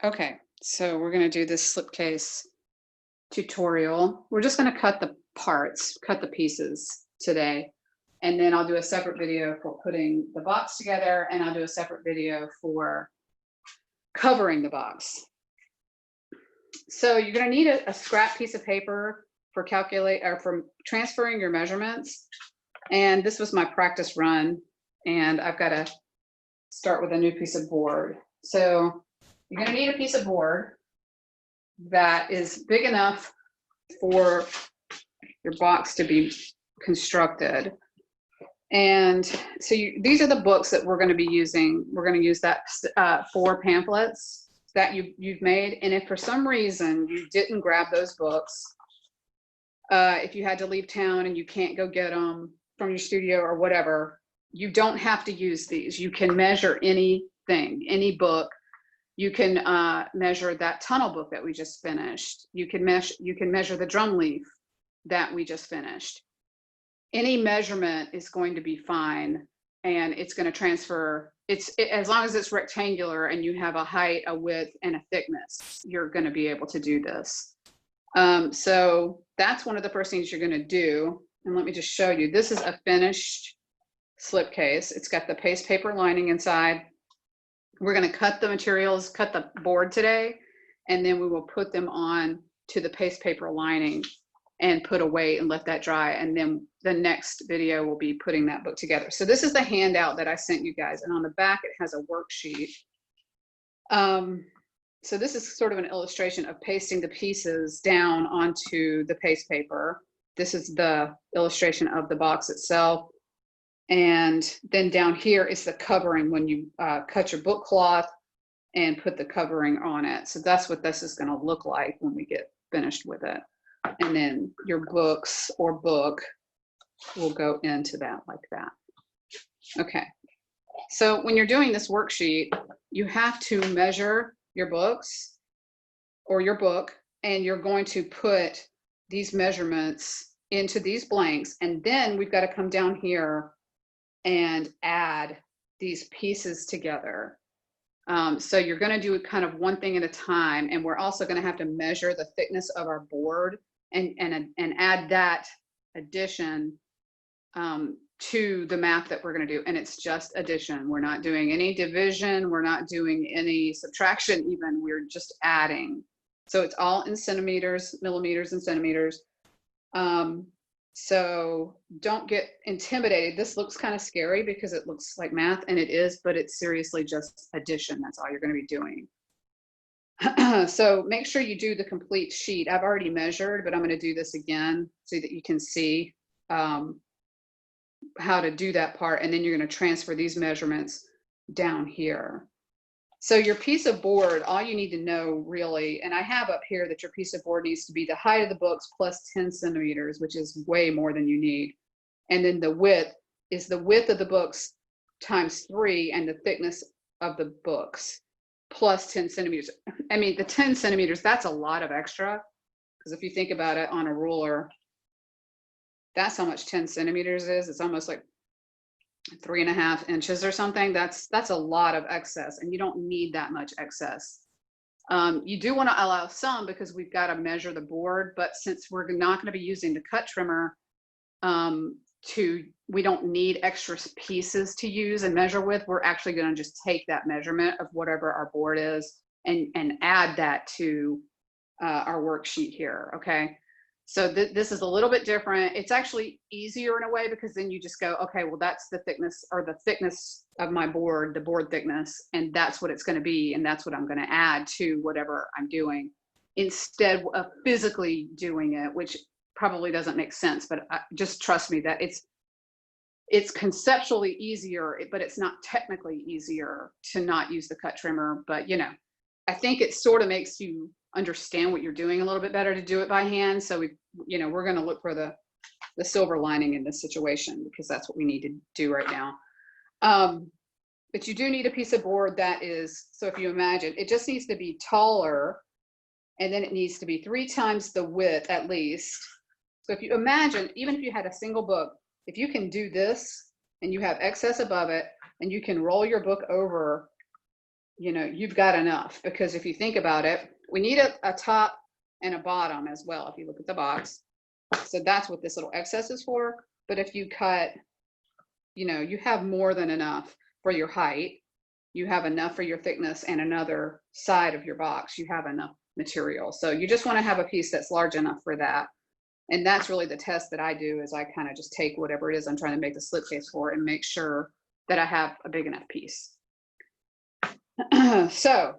Okay, so we're going to do this slipcase tutorial. We're just going to cut the parts, cut the pieces today. And then I'll do a separate video for putting the box together, and I'll do a separate video for covering the box. So you're going to need a scrap piece of paper for for transferring your measurements. And this was my practice run, and I've got to start with a new piece of board. So you're going to need a piece of board that is big enough for your box to be constructed. And so these are the books that we're going to be using. We're going to use that 4 pamphlets that you've made. And if for some reason you didn't grab those books, if you had to leave town and you can't go get them from your studio or whatever, you don't have to use these. You can measure anything, any book. You can measure that tunnel book that we just finished. You can measure the drum leaf that we just finished. Any measurement is going to be fine, and it's going to transfer. As long as it's rectangular and you have a height, a width, and a thickness, you're going to be able to do this. So that's one of the first things you're going to do. And let me just show you. This is a finished slipcase. It's got the paste paper lining inside. We're going to cut the materials, cut the board today, and then we will put them on to the paste paper lining and put away and let that dry. And then the next video will be putting that book together. So this is the handout that I sent you guys. And on the back, it has a worksheet. So this is sort of an illustration of pasting the pieces down onto the paste paper. This is the illustration of the box itself. And then down here is the covering when you cut your book cloth and put the covering on it. So that's what this is going to look like when we get finished with it. And then your books or book will go into that like that. Okay. So when you're doing this worksheet, you have to measure your books or your book, and you're going to put these measurements into these blanks. And then we've got to come down here and add these pieces together. So you're going to do kind of one thing at a time, and we're also going to have to measure the thickness of our board and add that addition to the math that we're going to do. And it's just addition. We're not doing any division. We're not doing any subtraction even. We're just adding. So it's all in centimeters, millimeters, and centimeters. So don't get intimidated. This looks kind of scary because it looks like math, and it is, but it's seriously just addition. That's all you're going to be doing. So make sure you do the complete sheet. I've already measured, but I'm going to do this again so that you can see how to do that part. And then you're going to transfer these measurements down here. So your piece of board, all you need to know really, and I have up here that your piece of board needs to be the height of the books plus 10 centimeters, which is way more than you need. And then the width is the width of the books times 3 and the thickness of the books plus 10 centimeters. I mean, the 10 centimeters, that's a lot of extra, because if you think about it on a ruler, that's how much 10 centimeters is. It's almost like 3.5 inches or something. That's a lot of excess, and you don't need that much excess. You do want to allow some because we've got to measure the board, but since we're not going to be using the cut trimmer, we don't need extra pieces to use and measure with. We're actually going to just take that measurement of whatever our board is and add that to our worksheet here. Okay. So this is a little bit different. It's actually easier in a way because then you just go, okay, well, that's the thickness or the thickness of my board, the board thickness, and that's what it's going to be. And that's what I'm going to add to whatever I'm doing instead of physically doing it, which probably doesn't make sense, but just trust me that it's conceptually easier, but it's not technically easier to not use the cut trimmer. But, you know, I think it sort of makes you understand what you're doing a little bit better to do it by hand. So we're going to look for the silver lining in this situation because that's what we need to do right now. But you do need a piece of board that is, so if you imagine, it just needs to be taller, and then it needs to be 3 times the width at least. So if you imagine, even if you had a single book, if you can do this and you have excess above it and you can roll your book over you know, you've got enough, because if you think about it, we need a top and a bottom as well. If you look at the box, so that's what this little excess is for. But if you cut, you know, you have more than enough for your height, you have enough for your thickness, and another side of your box, you have enough material. So you just want to have a piece that's large enough for that. And that's really the test that I do, is I kind of just take whatever it is I'm trying to make the slipcase for and make sure that I have a big enough piece. So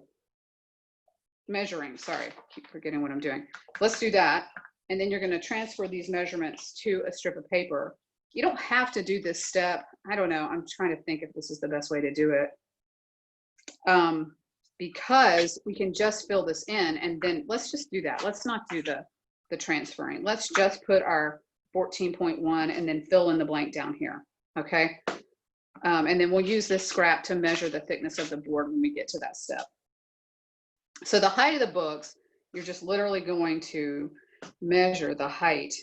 measuring, sorry, I keep forgetting what I'm doing. Let's do that. And then you're going to transfer these measurements to a strip of paper. You don't have to do this step. I don't know. I'm trying to think if this is the best way to do it. Because we can just fill this in, and then let's just do that. Let's not do the transferring. Let's just put our 14.1 and then fill in the blank down here. Okay. And then we'll use this scrap to measure the thickness of the board when we get to that step. So the height of the books, you're just literally going to measure the height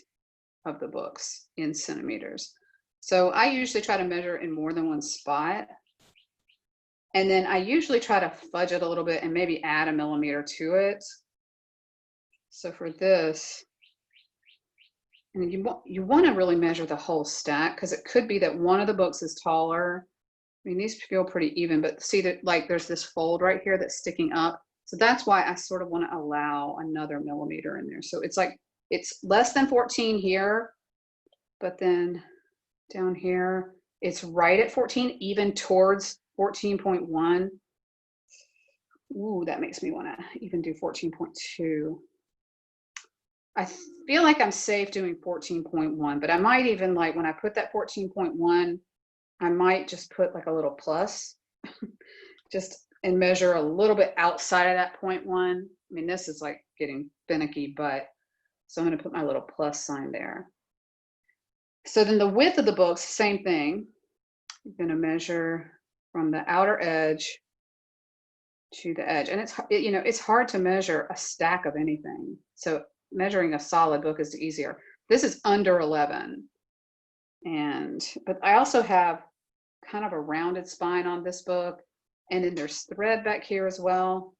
of the books in centimeters. So I usually try to measure in more than one spot. And then I usually try to fudge it a little bit and maybe add a millimeter to it. So for this, and you want to really measure the whole stack, because it could be that one of the books is taller. I mean, these feel pretty even, but see that like there's this fold right here that's sticking up. So that's why I sort of want to allow another millimeter in there. So it's like, it's less than 14 here, but then down here, it's right at 14, even towards 14.1. Ooh, that makes me want to even do 14.2. I feel like I'm safe doing 14.1, but I might even, like, when I put that 14.1, I might just put like a little plus just and measure a little bit outside of that 0.1. I mean, this is like getting finicky, but so I'm going to put my little plus sign there. So then the width of the books, same thing. I'm going to measure from the outer edge to the edge. And it's, you know, it's hard to measure a stack of anything. So measuring a solid book is easier. This is under 11. But I also have kind of a rounded spine on this book. And then there's thread back here as well.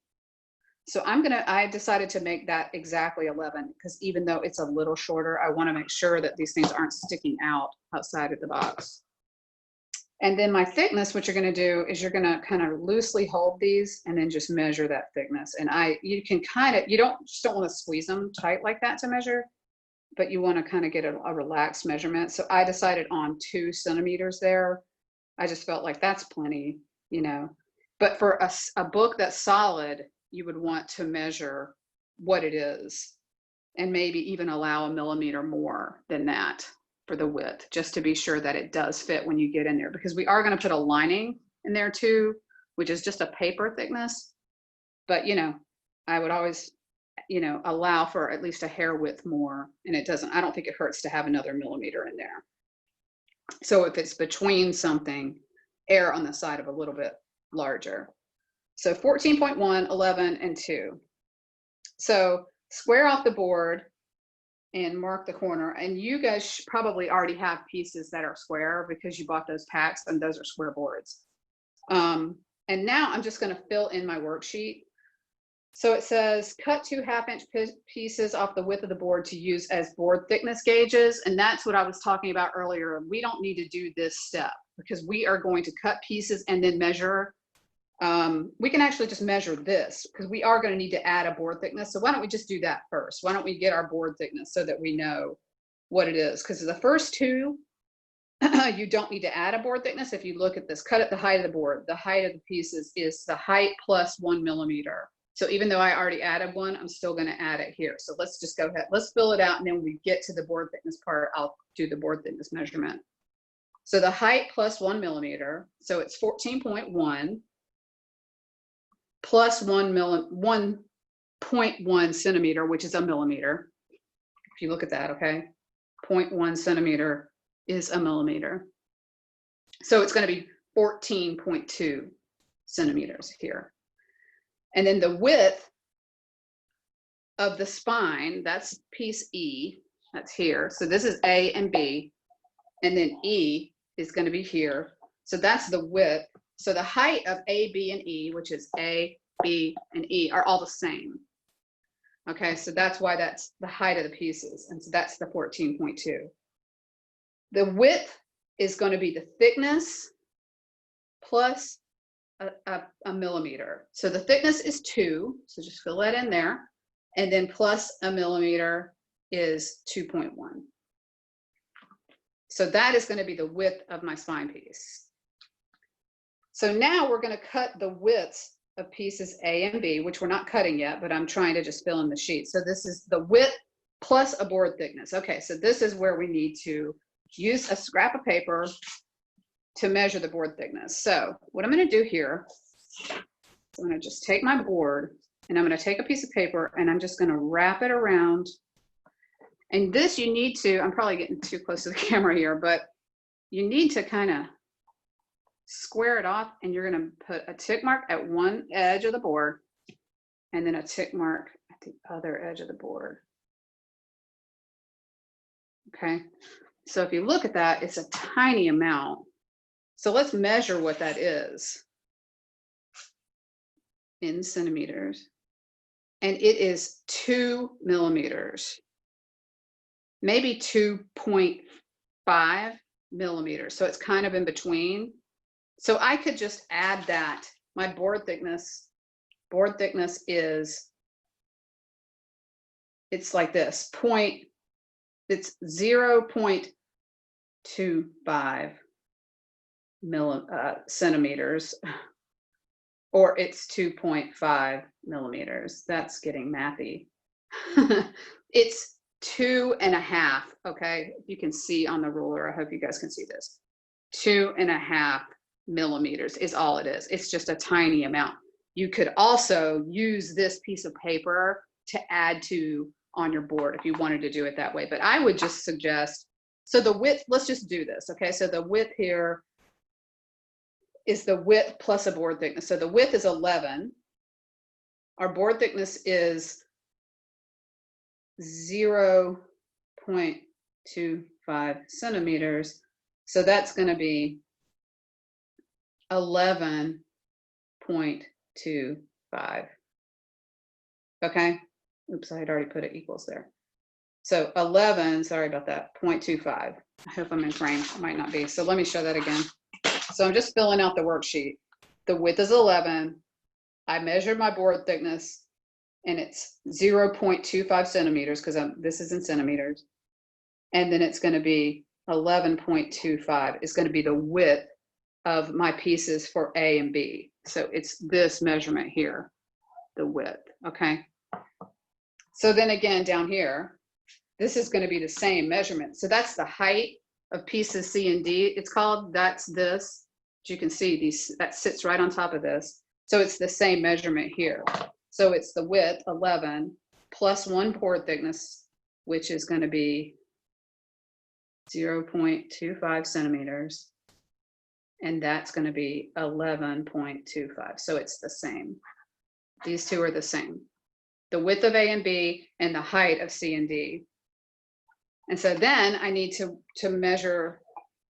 So I decided to make that exactly 11, because even though it's a little shorter, I want to make sure that these things aren't sticking out outside of the box. And then my thickness, what you're going to do is you're going to kind of loosely hold these and then just measure that thickness. And you can kind of, you just don't want to squeeze them tight like that to measure, but you want to kind of get a relaxed measurement. So I decided on 2 centimeters there. I just felt like that's plenty, you know. But for a book that's solid, you would want to measure what it is and maybe even allow a millimeter more than that for the width, just to be sure that it does fit when you get in there, because we are going to put a lining in there too, which is just a paper thickness. But, you know, I would always, you know, allow for at least a hair width more, and I don't think it hurts to have another millimeter in there. So if it's between something, err on the side of a little bit larger. So 14.1, 11, and 2. So square off the board and mark the corner. And you guys probably already have pieces that are square because you bought those packs, and those are square boards. And now I'm just going to fill in my worksheet. So it says cut 2 half-inch pieces off the width of the board to use as board thickness gauges. And that's what I was talking about earlier. We don't need to do this step because we are going to cut pieces and then measure. We can actually just measure this because we are going to need to add a board thickness. So why don't we just do that first? Why don't we get our board thickness so that we know what it is? Because the first 2, you don't need to add a board thickness. If you look at this, cut at the height of the board. The height of the pieces is the height plus 1 millimeter. So even though I already added 1, I'm still going to add it here. So let's just go ahead. Let's fill it out. And then when we get to the board thickness part, I'll do the board thickness measurement. So the height plus 1 millimeter. So it's 14.1 plus 1.1 centimeter, which is a millimeter. If you look at that, okay, 0.1 centimeter is a millimeter. So it's going to be 14.2 centimeters here. And then the width of the spine, that's piece E, that's here. So this is A and B, and then E is going to be here. So that's the width. So the height of A, B, and E, which is A, B, and E, are all the same. Okay, so that's why that's the height of the pieces. And so that's the 14.2. The width is going to be the thickness plus a millimeter. So the thickness is 2, so just fill that in there. And then plus a millimeter is 2.1. So that is going to be the width of my spine piece. So now we're going to cut the widths of pieces A and B, which we're not cutting yet, but I'm trying to just fill in the sheet. So this is the width plus a board thickness. Okay, so this is where we need to use a scrap of paper to measure the board thickness. So what I'm going to do here, I'm going to just take my board and I'm going to take a piece of paper and I'm just going to wrap it around. And this you need to, I'm probably getting too close to the camera here, but you need to kind of square it off, and you're going to put a tick mark at one edge of the board and then a tick mark at the other edge of the board. Okay, so if you look at that, it's a tiny amount. So let's measure what that is in centimeters. And it is 2 millimeters, maybe 2.5 millimeters. So it's kind of in between. So I could just add that. My board thickness is, it's like this, it's 0.25 centimeters, or it's 2.5 millimeters. That's getting mathy. It's 2.5, okay? You can see on the ruler, I hope you guys can see this. 2.5 millimeters is all it is. It's just a tiny amount. You could also use this piece of paper to add to on your board if you wanted to do it that way. But I would just suggest, so the width, let's just do this, okay? So the width here is the width plus a board thickness. So the width is 11. Our board thickness is 0.25 centimeters. So that's going to be 11.25. Okay. Oops, I had already put it equals there. So 11, sorry about that, 0.25. I hope I'm in frame. I might not be. So let me show that again. So I'm just filling out the worksheet. The width is 11. I measured my board thickness and it's 0.25 centimeters because this is in centimeters. And then it's going to be 11.25 is going to be the width of my pieces for A and B. So it's this measurement here, the width, okay? So then again, down here, this is going to be the same measurement. So that's the height of pieces C and D. It's called, that's this. As you can see, that sits right on top of this. So it's the same measurement here. So it's the width, 11, plus one board thickness, which is going to be 0.25 centimeters. And that's going to be 11.25. So it's the same. These two are the same. The width of A and B and the height of C and D. And so then I need to measure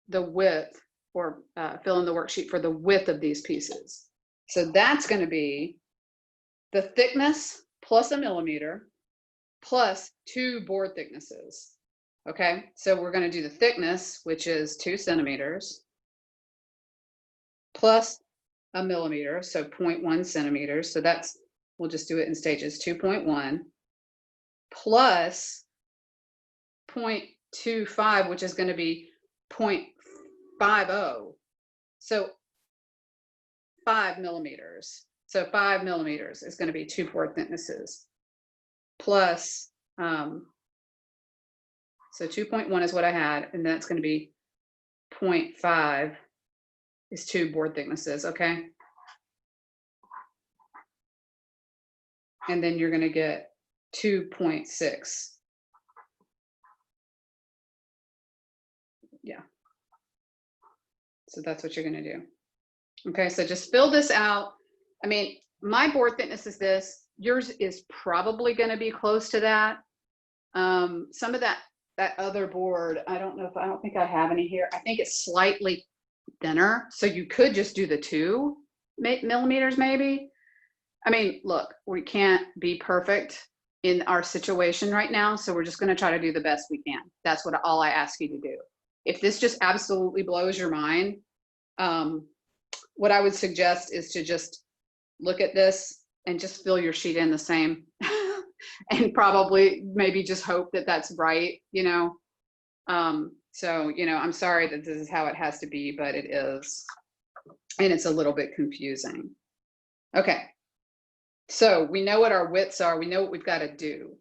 the width, or fill in the worksheet for the width of these pieces. So that's going to be the thickness plus a millimeter plus 2 board thicknesses. Okay, so we're going to do the thickness, which is 2 centimeters, plus a millimeter, so 0.1 centimeters. So that's, we'll just do it in stages, 2.1, plus 0.25, which is going to be 0.50. So 5 millimeters. So 5 millimeters is going to be 2 board thicknesses, plus, so 2.1 is what I had, and that's going to be 0.5 is 2 board thicknesses, okay? And then you're going to get 2.6. Yeah. So that's what you're going to do. Okay, so just fill this out. I mean, my board thickness is this. Yours is probably going to be close to that. Some of that other board, I don't think I have any here. I think it's slightly thinner. So you could just do the 2 millimeters maybe. I mean, look, we can't be perfect in our situation right now. So we're just going to try to do the best we can. That's all I ask you to do. If this just absolutely blows your mind, what I would suggest is to just look at this and just fill your sheet in the same and probably maybe just hope that that's right, you know. So, you know, I'm sorry that this is how it has to be, but it is. And it's a little bit confusing. Okay. So we know what our widths are. We know what we've got to do.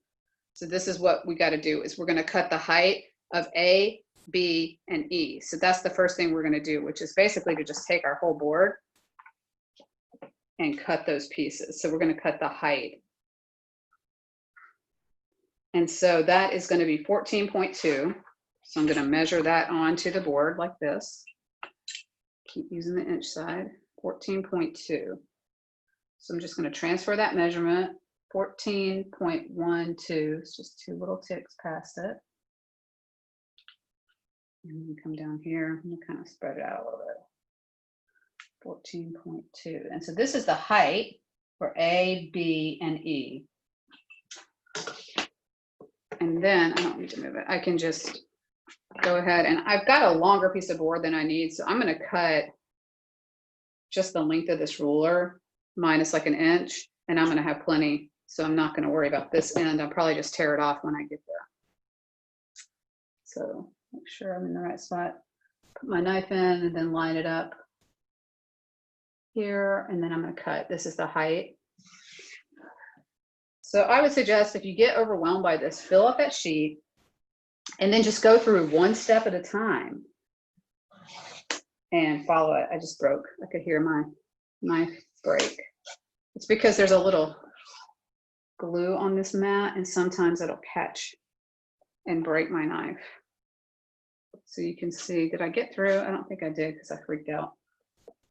So this is what we got to do is we're going to cut the height of A, B, and E. So that's the first thing we're going to do, which is basically to just take our whole board and cut those pieces. So we're going to cut the height. And so that is going to be 14.2. So I'm going to measure that onto the board like this. Keep using the inch side, 14.2. So I'm just going to transfer that measurement, 14.12. It's just 2 little ticks past it. And then come down here and kind of spread it out a little bit. 14.2. And so this is the height for A, B, and E. And then I don't need to move it. I can just go ahead, and I've got a longer piece of board than I need. So I'm going to cut just the length of this ruler minus like an inch, and I'm going to have plenty. So I'm not going to worry about this end. I'll probably just tear it off when I get there. So make sure I'm in the right spot. Put my knife in and then line it up here, and then I'm going to cut. This is the height. So I would suggest if you get overwhelmed by this, fill up that sheet and then just go through one step at a time and follow it. I just broke. I could hear my knife break. It's because there's a little glue on this mat and sometimes it'll catch and break my knife. So you can see, did I get through? I don't think I did because I freaked out.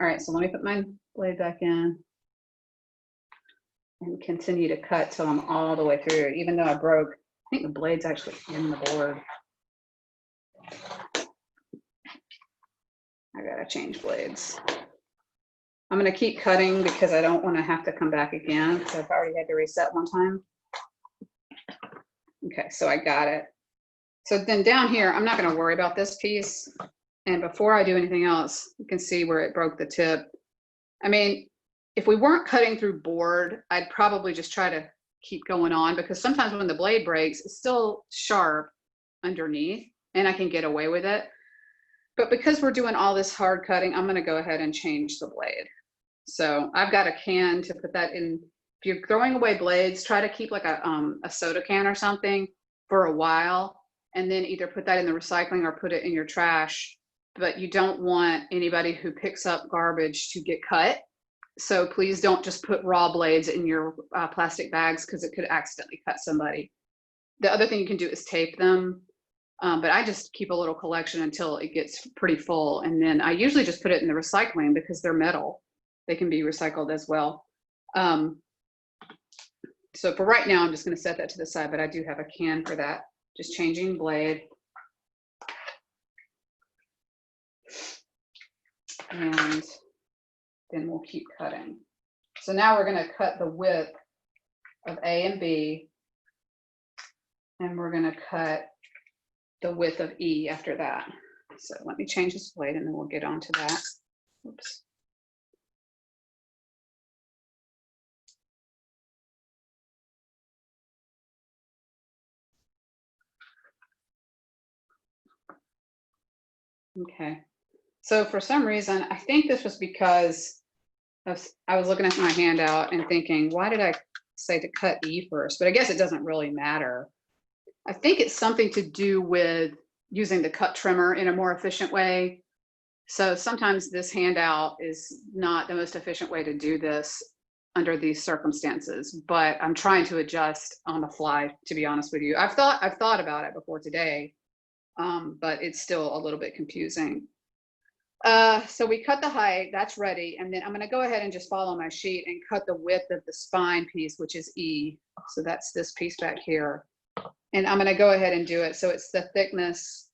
All right, so let me put my blade back in and continue to cut till I'm all the way through. Even though I broke, I think the blade's actually in the board. I gotta change blades. I'm gonna keep cutting because I don't wanna have to come back again because I've already had to reset one time. Okay, so I got it. So then down here, I'm not gonna worry about this piece. And before I do anything else, you can see where it broke the tip. I mean, if we weren't cutting through board, I'd probably just try to keep going on because sometimes when the blade breaks, it's still sharp underneath and I can get away with it. But because we're doing all this hard cutting, I'm gonna go ahead and change the blade. So I've got a can to put that in. If you're throwing away blades, try to keep like a soda can or something for a while and then either put that in the recycling or put it in your trash. But you don't want anybody who picks up garbage to get cut. So please don't just put raw blades in your plastic bags because it could accidentally cut somebody. The other thing you can do is tape them. But I just keep a little collection until it gets pretty full. And then I usually just put it in the recycling because they're metal. They can be recycled as well. So for right now, I'm just going to set that to the side, but I do have a can for that. Just changing blade. And then we'll keep cutting. So now we're going to cut the width of A and B. And we're going to cut the width of E after that. So let me change this blade and then we'll get on to that. Oops. Okay. So for some reason, I think this was because I was looking at my handout and thinking, why did I say to cut E first? But I guess it doesn't really matter. I think it's something to do with using the cut trimmer in a more efficient way. So sometimes this handout is not the most efficient way to do this under these circumstances, but I'm trying to adjust on the fly, to be honest with you. I've thought about it before today, but it's still a little bit confusing. So we cut the height, that's ready. And then I'm going to go ahead and just follow my sheet and cut the width of the spine piece, which is E. So that's this piece back here. And I'm going to go ahead and do it. So it's the thickness.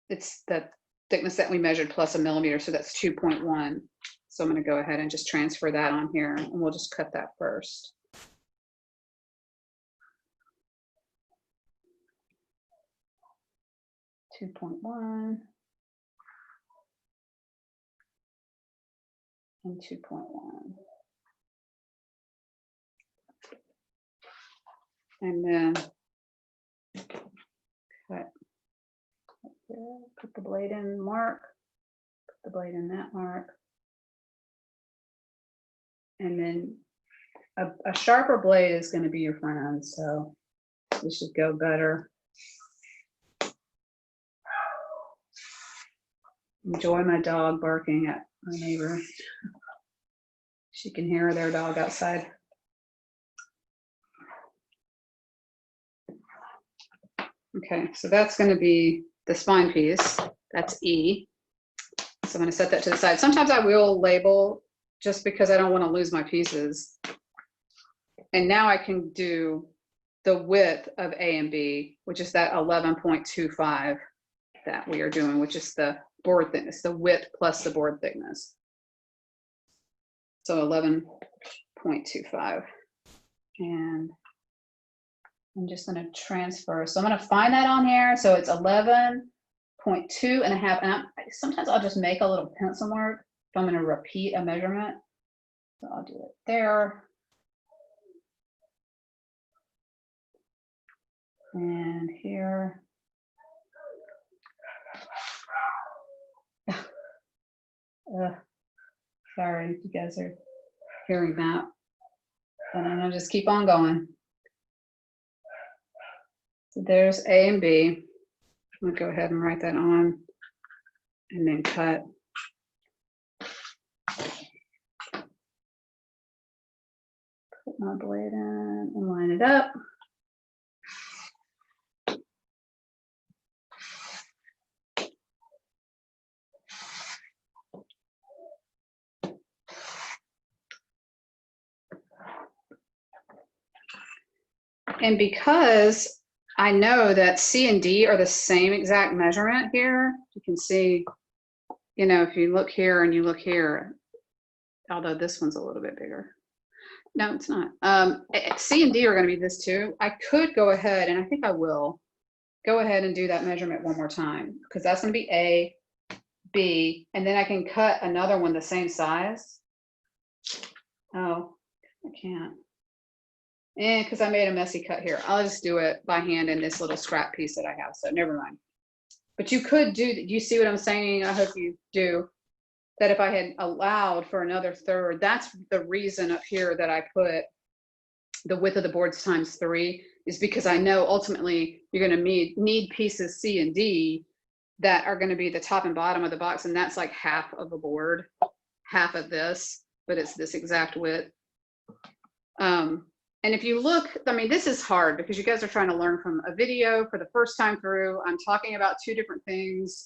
It's the thickness that we measured plus a millimeter, so that's 2.1. So I'm going to go ahead and just transfer that on here, and we'll just cut that first. .1 and 2.1. And then cut. Put the blade in mark, put the blade in that mark. And then a sharper blade is going to be your friend, so this should go better. Enjoy my dog barking at my neighbor. She can hear their dog outside. Okay, so that's going to be the spine piece. That's E. So I'm going to set that to the side. Sometimes I will label just because I don't want to lose my pieces. And now I can do the width of A and B, which is that 11.25 that we are doing, which is the board thickness, the width plus the board thickness. So 11.25. And I'm just going to transfer. So I'm going to find that on here. So it's 11.2 and a half. And sometimes I'll just make a little pencil mark if I'm going to repeat a measurement. So I'll do it there. And here. Sorry if you guys are hearing that. And I'm going to just keep on going. So there's A and B. I'm going to go ahead and write that on and then cut. Put my blade in and line it up. And because I know that C and D are the same exact measurement here, you can see, you know, if you look here and you look here, although this one's a little bit bigger. No, it's not. C and D are going to be this too. I could go ahead, and I think I will, go ahead and do that measurement one more time, because that's going to be A, B, and then I can cut another one the same size. Oh, I can't. Because I made a messy cut here. I'll just do it by hand in this little scrap piece that I have, so never mind. But you could do, you see what I'm saying? I hope you do. That if I had allowed for another third, that's the reason up here that I put the width of the boards times 3, is because I know ultimately you're going to need pieces C and D that are going to be the top and bottom of the box, and that's like half of a board, half of this, but it's this exact width. And if you look, I mean, this is hard because you guys are trying to learn from a video for the first time through. I'm talking about 2 different things,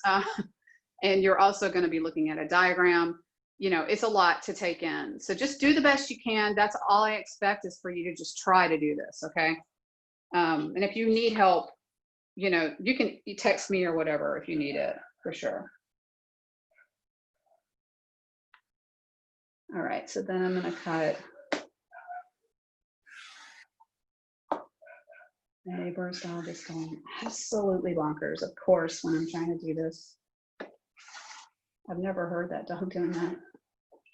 and you're also going to be looking at a diagram. You know, it's a lot to take in. So just do the best you can. That's all I expect, is for you to just try to do this, okay? And if you need help, you know, you text me or whatever if you need it, for sure. All right, so then I'm going to cut. My neighbor's dog is going absolutely bonkers, of course, when I'm trying to do this. I've never heard that dog doing that.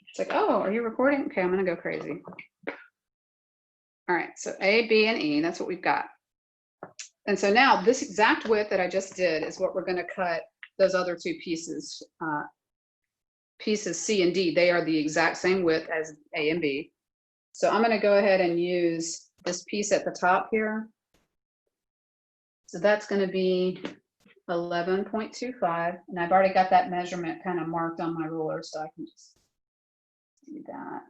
It's like, oh, are you recording? Okay, I'm going to go crazy. All right, so A, B, and E, that's what we've got. And so now this exact width that I just did is what we're going to cut those other 2 pieces. Pieces C and D, they are the exact same width as A and B. So I'm going to go ahead and use this piece at the top here. So that's going to be 11.25, and I've already got that measurement kind of marked on my ruler, so I can just do that.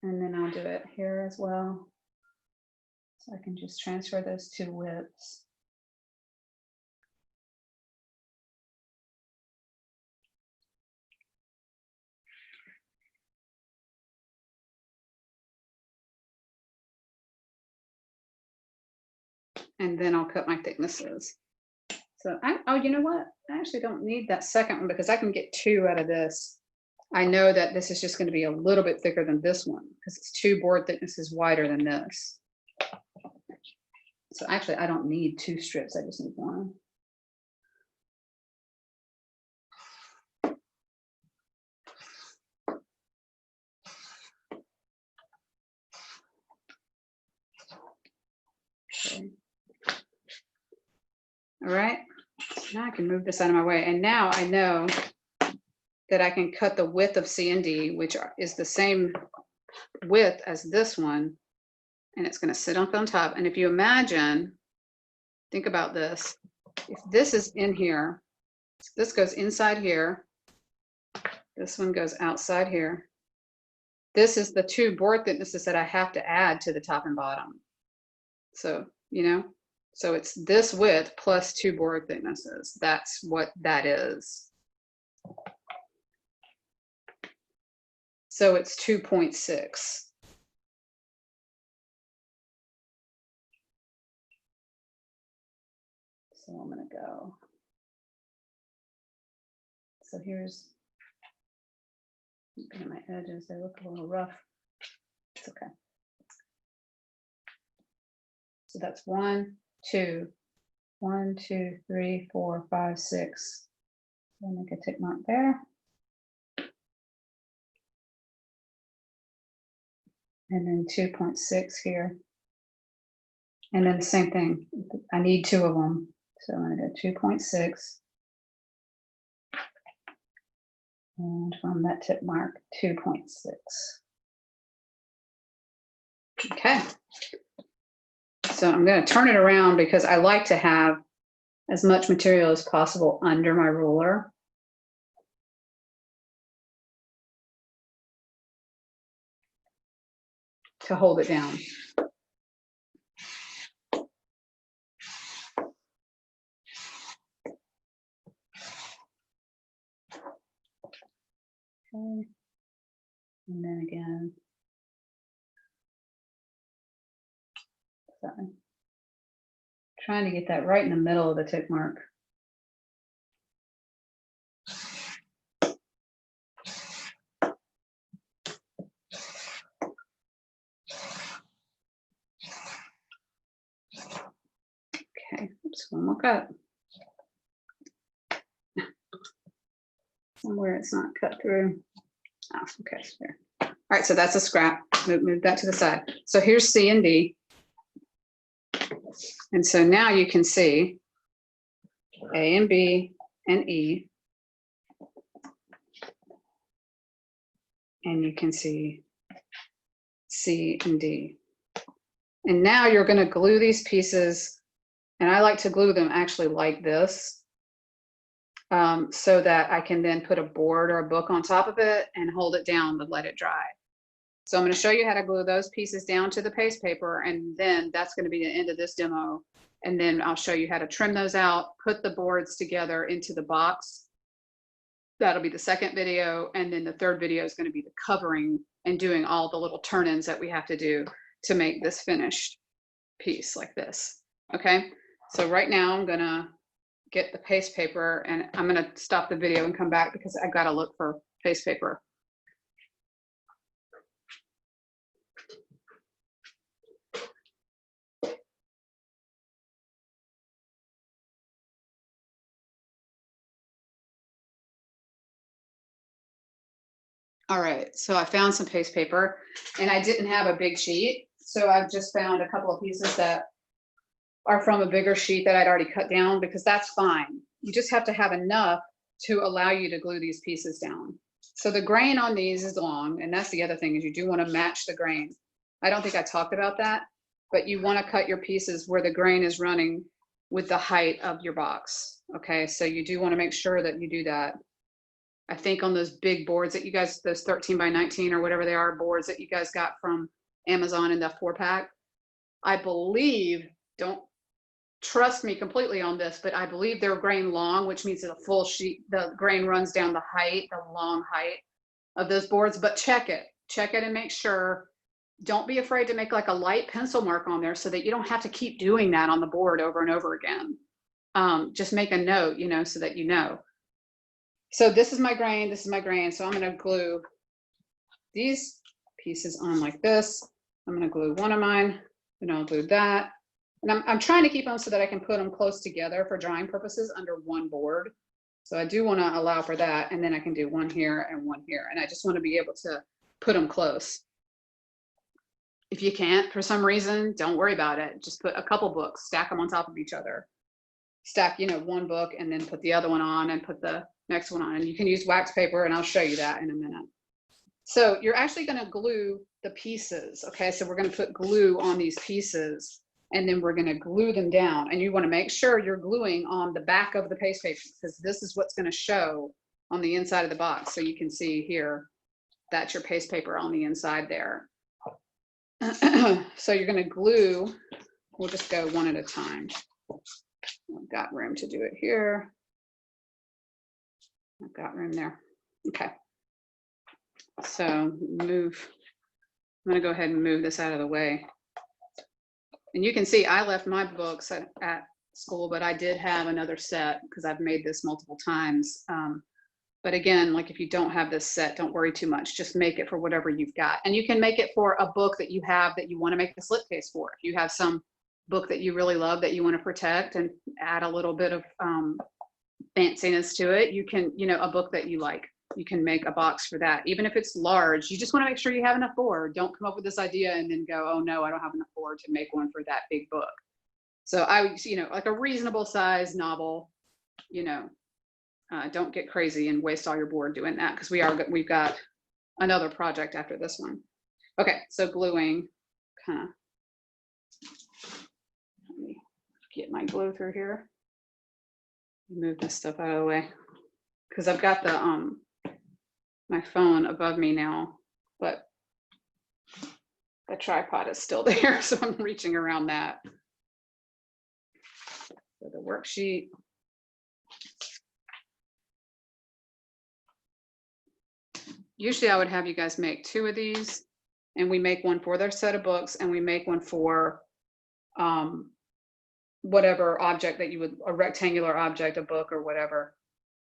And then I'll do it here as well. So I can just transfer those 2 widths. and then I'll cut my thicknesses. So oh, you know what? I actually don't need that second one because I can get 2 out of this. I know that this is just going to be a little bit thicker than this one because it's 2 board thicknesses wider than this. So actually, I don't need 2 strips. I just need 1. Okay. All right. So now I can move this out of my way. And now I know that I can cut the width of C and D, which is the same width as this one. And it's going to sit up on top. And if you imagine, think about this. If this is in here, this goes inside here. This one goes outside here. This is the 2 board thicknesses that I have to add to the top and bottom. So, you know, so it's this width plus 2 board thicknesses. That's what that is. So it's 2.6. So I'm going to go. So here's, looking at my edges, they look a little rough. It's okay. So that's 1, 2, 1, 2, 3, 4, 5, 6. I'll make a tick mark there. And then 2.6 here. And then the same thing. I need 2 of them. So I'm going to go 2.6. And from that tip mark, 2.6. Okay. So I'm going to turn it around because I like to have as much material as possible under my ruler. To hold it down. Okay. And then again. Sorry. Trying to get that right in the middle of the tick mark. Okay, oops, one more cut. Somewhere it's not cut through. Oh, okay, there. All right, so that's a scrap. Move that to the side. So here's C and D. And so now you can see A and B and E. And you can see C and D. And now you're going to glue these pieces. And I like to glue them actually like this. So that I can then put a board or a book on top of it and hold it down to let it dry. So I'm going to show you how to glue those pieces down to the paste paper, and then that's going to be the end of this demo. And then I'll show you how to trim those out, put the boards together into the box. That'll be the second video, and then the third video is going to be the covering and doing all the little turn-ins that we have to do to make this finished piece like this. Okay, so right now I'm going to get the paste paper, and I'm going to stop the video and come back because I've got to look for paste paper. All right, so I found some paste paper, and I didn't have a big sheet, so I've just found a couple of pieces that are from a bigger sheet that I'd already cut down, because that's fine. You just have to have enough to allow you to glue these pieces down. So the grain on these is long, and that's the other thing, is you do want to match the grain. I don't think I talked about that, but you want to cut your pieces where the grain is running with the height of your box. Okay, so you do want to make sure that you do that. I think on those big boards that you guys, those 13 by 19 or whatever they are, boards that you guys got from Amazon in the 4-pack, I believe, don't trust me completely on this, but I believe they're grain long, which means that a full sheet, the grain runs down the height, the long height of those boards. But check it and make sure don't be afraid to make like a light pencil mark on there so that you don't have to keep doing that on the board over and over again. Just make a note, you know, so that you know. So this is my grain, this is my grain. So I'm going to glue these pieces on like this. I'm going to glue one of mine, and I'll glue that. And I'm trying to keep them so that I can put them close together for drawing purposes under one board. So I do want to allow for that. And then I can do one here and one here. And I just want to be able to put them close. If you can't, for some reason, don't worry about it. Just put a couple books, stack them on top of each other. Stack, you know, one book and then put the other one on and put the next one on. And you can use wax paper, and I'll show you that in a minute. So you're actually going to glue the pieces. Okay, so we're going to put glue on these pieces, and then we're going to glue them down. And you want to make sure you're gluing on the back of the paste paper, because this is what's going to show on the inside of the box. So you can see here, that's your paste paper on the inside there. So you're going to glue, we'll just go one at a time. I've got room to do it here. I've got room there. Okay. So move, I'm going to go ahead and move this out of the way. And you can see I left my books at school, but I did have another set because I've made this multiple times. But again, like if you don't have this set, don't worry too much. Just make it for whatever you've got. And you can make it for a book that you have that you want to make a slipcase for. If you have some book that you really love that you want to protect and add a little bit of fanciness to it, you can, you know, a book that you like, you can make a box for that. Even if it's large, you just want to make sure you have enough board. Don't come up with this idea and then go, oh no, I don't have enough board to make one for that big book. So I, you know, like a reasonable size novel, you know, don't get crazy and waste all your board doing that, because we've got another project after this one. Okay, so gluing, kind of, let me get my glue through here. Move this stuff out of the way, because I've got the my phone above me now, but the tripod is still there, so I'm reaching around that. So the worksheet. Usually I would have you guys make 2 of these, and we make one for their set of books, and we make one for whatever object that you would, a rectangular object, a book or whatever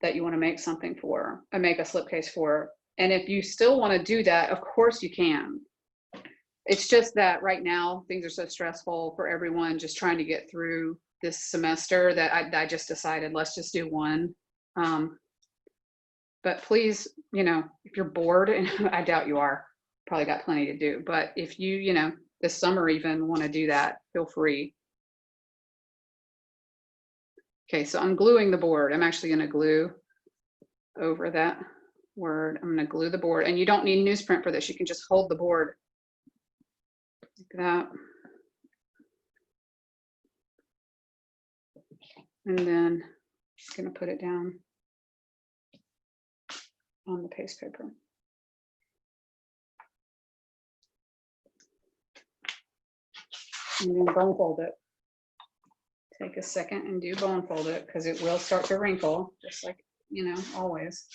that you want to make something for, and make a slipcase for. And if you still want to do that, of course you can. It's just that right now things are so stressful for everyone just trying to get through this semester that I just decided let's just do one. But please, you know, if you're bored, and I doubt you are, probably got plenty to do, but if you, you know, this summer even want to do that, feel free. Okay, so I'm gluing the board. I'm actually going to glue over that word. I'm going to glue the board, and you don't need newsprint for this. You can just hold the board like that. And then I'm going to put it down on the paste paper. And then bone fold it. Take a second and do bone fold it, because it will start to wrinkle, just like, you know, always.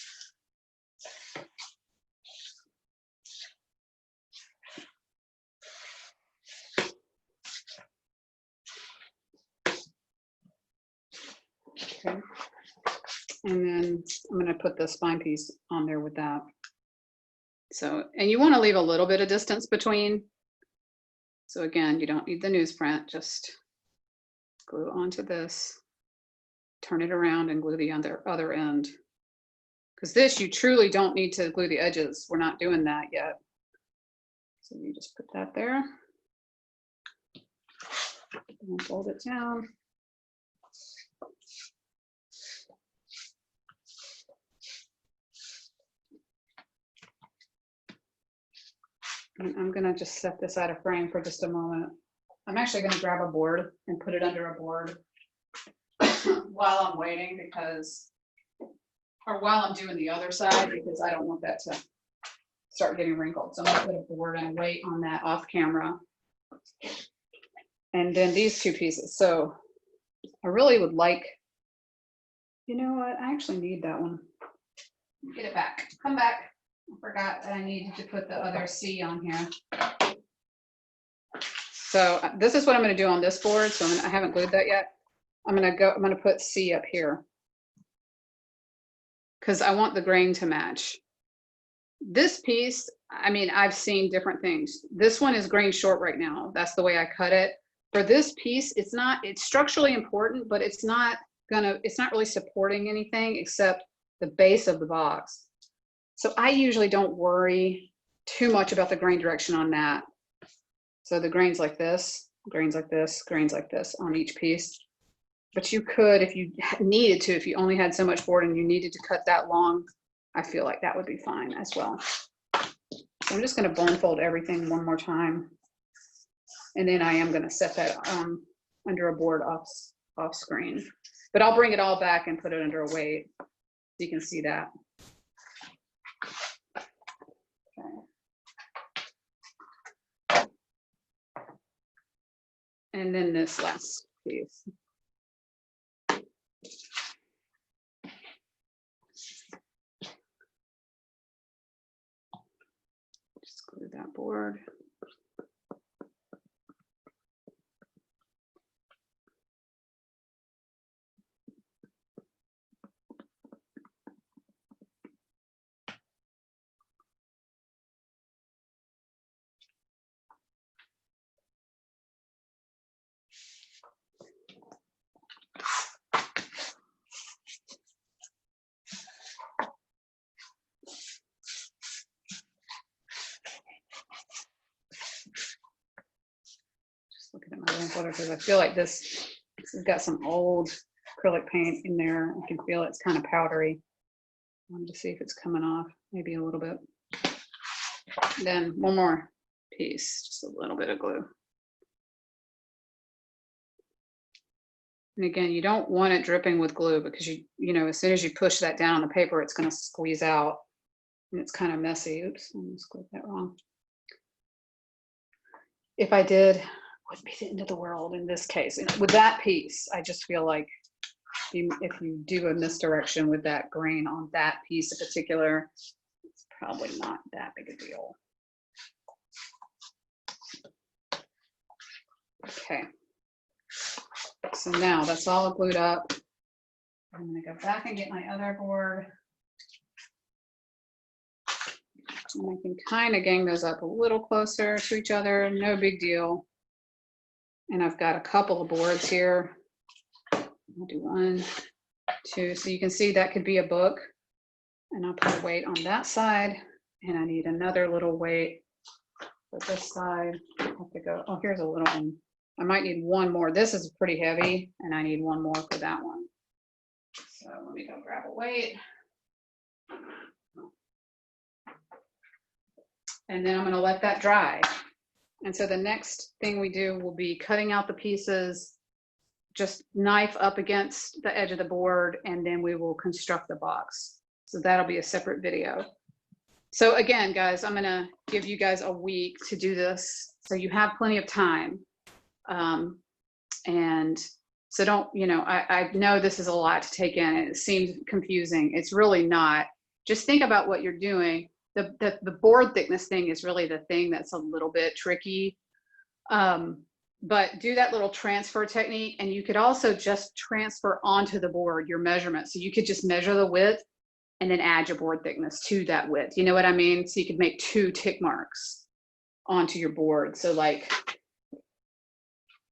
Okay. And then I'm going to put the spine piece on there with that. So, and you want to leave a little bit of distance between. So again, you don't need the newsprint, just glue onto this, turn it around and glue the other end. Because this, you truly don't need to glue the edges. We're not doing that yet. So you just put that there and fold it down. And I'm gonna just set this out of frame for just a moment. I'm actually gonna grab a board and put it under a board while I'm waiting, because, or while I'm doing the other side, because I don't want that to start getting wrinkled. So I'm gonna put a board and wait on that off camera. And then these 2 pieces. So I really would like, you know what, I actually need that one. Get it back, come back. I forgot that I needed to put the other C on here. So this is what I'm going to do on this board. So I haven't glued that yet. I'm going to put C up here because I want the grain to match. This piece, I mean, I've seen different things. This one is grain short right now. That's the way I cut it. For this piece, it's structurally important, but it's not really supporting anything except the base of the box. So I usually don't worry too much about the grain direction on that. So the grains like this, grains like this, grains like this on each piece. But you could, if you needed to, if you only had so much board and you needed to cut that long, I feel like that would be fine as well. So I'm just going to bone fold everything one more time. And then I am going to set that under a board off screen. But I'll bring it all back and put it under a weight so you can see that. Okay. And then this last piece. Just glue that board. Looking at my water because I feel like this has got some old acrylic paint in there. I can feel it's kind of powdery. I wanted to see if it's coming off, maybe a little bit. Then one more piece, just a little bit of glue. And again, you don't want it dripping with glue because you know, as soon as you push that down on the paper, it's going to squeeze out and it's kind of messy. Oops, I almost glued that wrong. If I did, wouldn't be the end of the world in this case. And with that piece, I just feel like if you do a misdirection with that grain on that piece in particular, it's probably not that big a deal. Okay. So now that's all glued up. I'm going to go back and get my other board. And I can kind of gang those up a little closer to each other, no big deal. And I've got a couple of boards here. I'll do 1, 2, so you can see that could be a book. And I'll put a weight on that side. And I need another little weight for this side. I have to go, oh, here's a little one. I might need one more. This is pretty heavy, and I need one more for that one. So let me go grab a weight. And then I'm going to let that dry. And so the next thing we do will be cutting out the pieces, just knife up against the edge of the board, and then we will construct the box. So that'll be a separate video. So again, guys, I'm going to give you guys a week to do this, so you have plenty of time. And so don't, you know, I know this is a lot to take in. It seems confusing. It's really not. Just think about what you're doing. The board thickness thing is really the thing that's a little bit tricky. But do that little transfer technique, and you could also just transfer onto the board your measurement. So you could just measure the width and then add your board thickness to that width. You know what I mean? So you could make 2 tick marks onto your board. So like,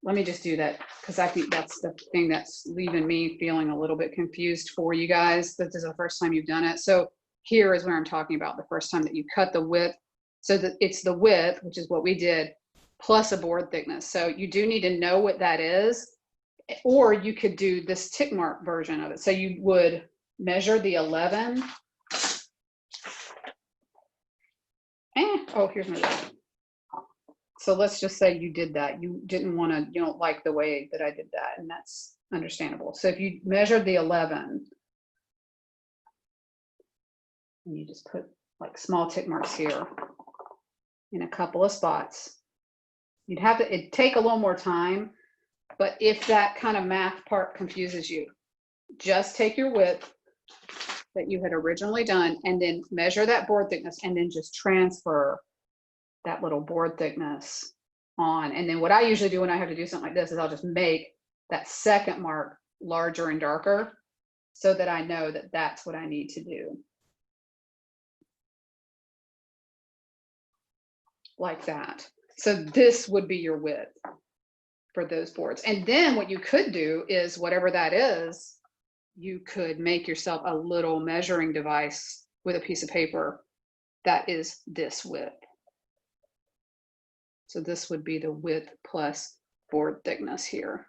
let me just do that because I think that's the thing that's leaving me feeling a little bit confused for you guys. This is the first time you've done it. So here is where I'm talking about the first time that you cut the width. So that it's the width, which is what we did, plus a board thickness. So you do need to know what that is, or you could do this tick mark version of it. So you would measure the 11. Oh, here's my width. So let's just say you did that. You didn't want to, you don't like the way that I did that, and that's understandable. So if you measured the 11, and you just put like small tick marks here in a couple of spots, you'd have to, it'd take a little more time, but if that kind of math part confuses you, just take your width that you had originally done and then measure that board thickness and then just transfer that little board thickness on. And then what I usually do when I have to do something like this is I'll just make that second mark larger and darker so that I know that that's what I need to do. Like that. So this would be your width for those boards. And then what you could do is whatever that is, you could make yourself a little measuring device with a piece of paper that is this width. So this would be the width plus board thickness here,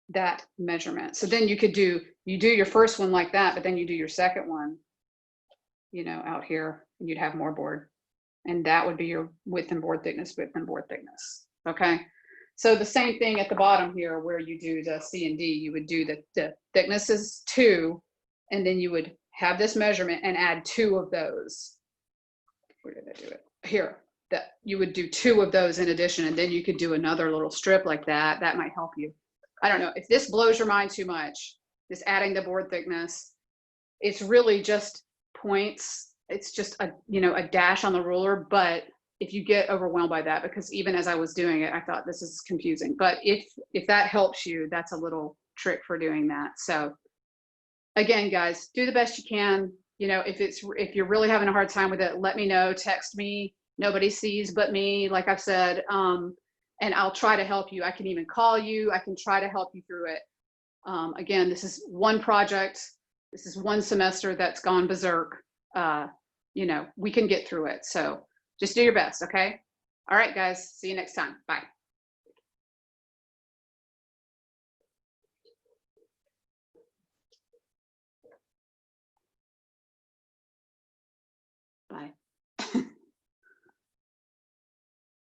that measurement. So then you could do, you do your first one like that, but then you do your second one, you know, out here, and you'd have more board. And that would be your width and board thickness, width and board thickness. Okay. So the same thing at the bottom here where you do the C and D, you would do the thickness is 2, and then you would have this measurement and add 2 of those. Where did I do it? Here, that you would do 2 of those in addition, and then you could do another little strip like that. That might help you. I don't know if this blows your mind too much, this adding the board thickness, it's really just points. It's just a, you know, a dash on the ruler, but if you get overwhelmed by that, because even as I was doing it, I thought this is confusing, but if that helps you, that's a little trick for doing that. So again, guys, do the best you can. You know, if you're really having a hard time with it, let me know, text me. Nobody sees but me, like I've said, and I'll try to help you. I can even call you. I can try to help you through it. Again, this is one project. This is one semester that's gone berserk. You know, we can get through it. So just do your best, okay? All right, guys, see you next time. Bye.